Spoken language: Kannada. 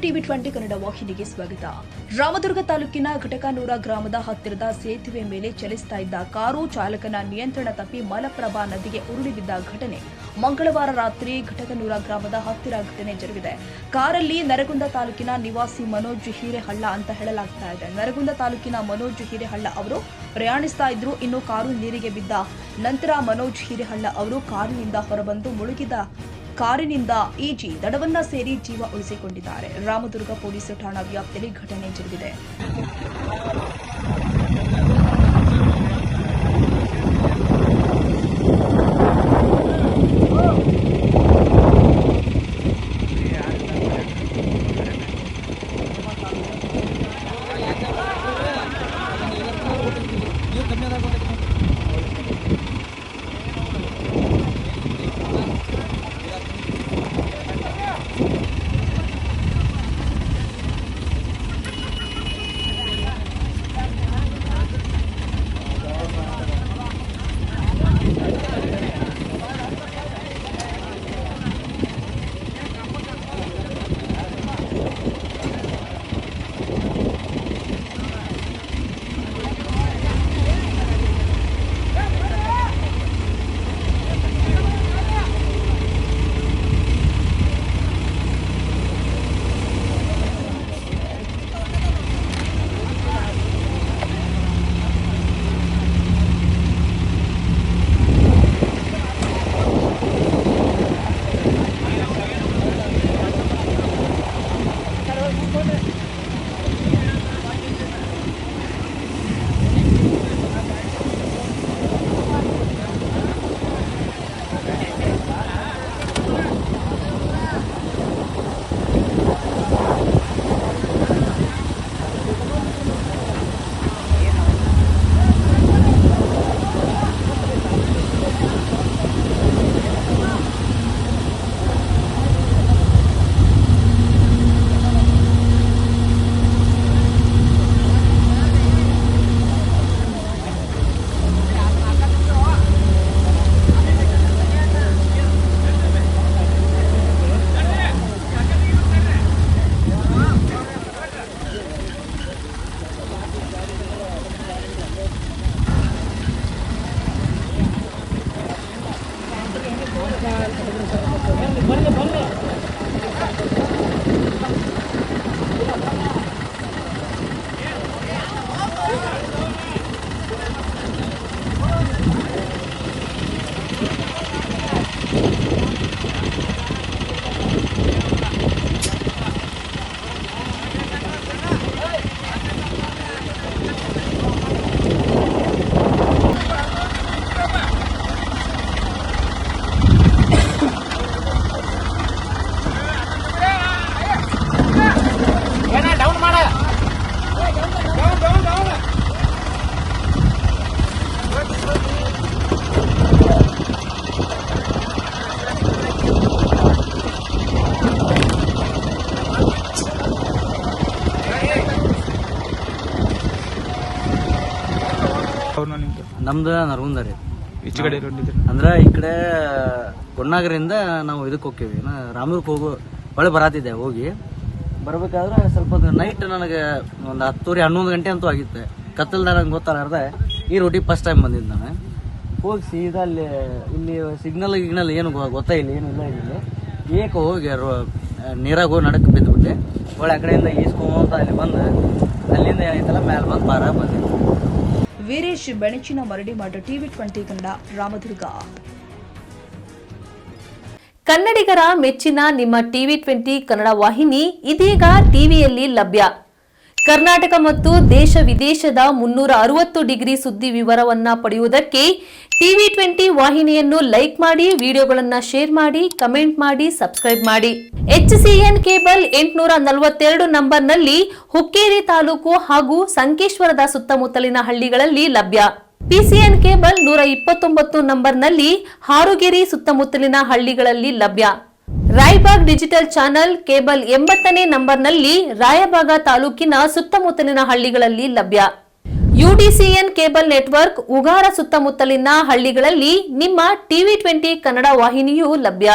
ಟಿವಿ 20 ಕನ್ನಡ ವಾಹಿನಿಗೆ ಸ್ವಾಗತ. ರಾಮದುರ್ಗ ತಾಲೂಕಿನ ಘಟಕನೂರ ಗ್ರಾಮದ ಹತ್ತಿರದ ಸೇತುವೆ ಮೇಲೆ ಚಲಿಸುತ್ತಾ ಇದ್ದ ಕಾರು ಚಾಲಕನ ನಿಯಂತ್ರಣ ತಪ್ಪಿ ಮಲಪ್ರಭಾ ನದಿಗೆ ಉರುಳಿ ಬಿದ್ದ ಘಟನೆ ಮಂಗಳವಾರ ರಾತ್ರಿ ಘಟಕನೂರ ಗ್ರಾಮದ ಹತ್ತಿರ ಘಟನೆ ಜರುಗಿದೆ. ಕಾರಲ್ಲಿ ನರಗುಂದ ತಾಲೂಕಿನ ನಿವಾಸಿ ಮನೋಜ್ ಹಿರೇಹಳ್ಳ ಅಂತ ಹೇಳಲಾಗ್ತಾ ಇದೆ. ನರಗುಂದ ತಾಲೂಕಿನ ಮನೋಜ್ ಹಿರೇಹಳ್ಳ ಅವರು ಪ್ರಯಾಣಿಸ್ತಾ ಇದ್ರು. ಇನ್ನು ಕಾರು ನೀರಿಗೆ ಬಿದ್ದ ನಂತರ ಮನೋಜ್ ಹಿರೇಹಳ್ಳ ಅವರು ಕಾರಿನಿಂದ ಹೊರಬಂದು ಮುಳುಗಿದ ಕಾರಿನಿಂದ ಈಜಿ ದಡವನ್ನ ಸೇರಿ ಜೀವ ಉಳಿಸಿಕೊಂಡಿದ್ದಾರೆ. ರಾಮದುರ್ಗ ಪೊಲೀಸ್ ಠಾಣಾ ವ್ಯಾಪ್ತಿಯಲ್ಲಿ ಘಟನೆ ಜರುಗಿದೆ. ನಮ್ದು ನರಗುಂದ ರೀ. ಈಚೆ ಕಡೆ ಅಂದ್ರೆ ಈ ಕಡೆ ಕೊಣ್ಣಾಗರಿಂದ ನಾವು ಇದಕ್ಕೆ ಹೋಗ್ತೀವಿ, ರಾಮದುರ್ಗಕ್ಕೆ ಹೋಗೋ ಒಳ್ಳೆ ಬರಾತಿದ್ದೆ. ಹೋಗಿ ಬರ್ಬೇಕಾದ್ರೆ ಸ್ವಲ್ಪ ನೈಟ್ ನನಗೆ ಒಂದು 10:30-11 ಗಂಟೆ ಅಂತೂ ಆಗಿತ್ತೆ. ಕತ್ತಲ್ದಾಗ ನಂಗೆ ಗೊತ್ತಾಗಲಾರ್ದೆ ಈ ರೋಟಿಗೆ ಫಸ್ಟ್ ಟೈಮ್ ಬಂದಿದ್ದು ನಾನು. ಹೋಗಿ ಸೀದಾ ಇಲ್ಲಿ ಸಿಗ್ನಲ್ ಏನು ಗೊತ್ತಾ ಇಲ್ಲ, ಏನು ಇಲ್ಲ. ಇಲ್ಲಿ ಏಕ ಹೋಗಿ ನೀರಾಗ ಹೋಗಿ ನಡಕ್ಕೆ ಬಿದ್ದುಬಿಟ್ಟೆ. ಒಳ್ಳೆ ಆ ಕಡೆಯಿಂದ ಈಸ್ಕೊಂತ ಅಲ್ಲಿ ಬಂದು ಅಲ್ಲಿಂದ ಏನೈತಲ್ಲ ಮ್ಯಾಲೆ ಬಂದು ಪಾರ ಬಂದಿತ್ತು. ವೀರೇಶ್ ಬೆಣಚಿನ ಮರಡಿ ಮಾಡ ಟಿವಿ 20 ಕನ್ನಡ ರಾಮದುರ್ಗ. ಕನ್ನಡಿಗರ ಮೆಚ್ಚಿನ ನಿಮ್ಮ ಟಿವಿ 20 ಕನ್ನಡ ವಾಹಿನಿ ಇದೀಗ ಟಿವಿಯಲ್ಲಿ ಲಭ್ಯ. ಕರ್ನಾಟಕ ಮತ್ತು ದೇಶ ವಿದೇಶದ 360 ಡಿಗ್ರಿ ಸುದ್ದಿ ವಿವರವನ್ನ ಪಡೆಯುವುದಕ್ಕೆ ಟಿವಿ 20 ವಾಹಿನಿಯನ್ನು ಲೈಕ್ ಮಾಡಿ, ವಿಡಿಯೋಗಳನ್ನು ಶೇರ್ ಮಾಡಿ, ಕಮೆಂಟ್ ಮಾಡಿ, ಸಬ್ಸ್ಕ್ರೈಬ್ ಮಾಡಿ. HCN ಕೇಬಲ್ 842 ನಂಬರ್ನಲ್ಲಿ ಹುಕ್ಕೇರಿ ತಾಲೂಕು ಹಾಗೂ ಸಂಕೇಶ್ವರದ ಸುತ್ತಮುತ್ತಲಿನ ಹಳ್ಳಿಗಳಲ್ಲಿ ಲಭ್ಯ. PCN ಕೇಬಲ್ 129 ನಂಬರ್ನಲ್ಲಿ ಹಾರುಗೆರೆ ಸುತ್ತಮುತ್ತಲಿನ ಹಳ್ಳಿಗಳಲ್ಲಿ ಲಭ್ಯ. ರಾಯಬಾಗ್ ಡಿಜಿಟಲ್ ಚಾನೆಲ್ ಕೇಬಲ್ 80ನೇ ನಂಬರ್ನಲ್ಲಿ ರಾಯಬಾಗ ತಾಲೂಕಿನ ಸುತ್ತಮುತ್ತಲಿನ ಹಳ್ಳಿಗಳಲ್ಲಿ ಲಭ್ಯ. UDCN ಕೇಬಲ್ ನೆಟ್ವರ್ಕ್ ಉಗಾರ ಸುತ್ತಮುತ್ತಲಿನ ಹಳ್ಳಿಗಳಲ್ಲಿ ನಿಮ್ಮ ಟಿವಿ 20 ಕನ್ನಡ ವಾಹಿನಿಯೂ ಲಭ್ಯ.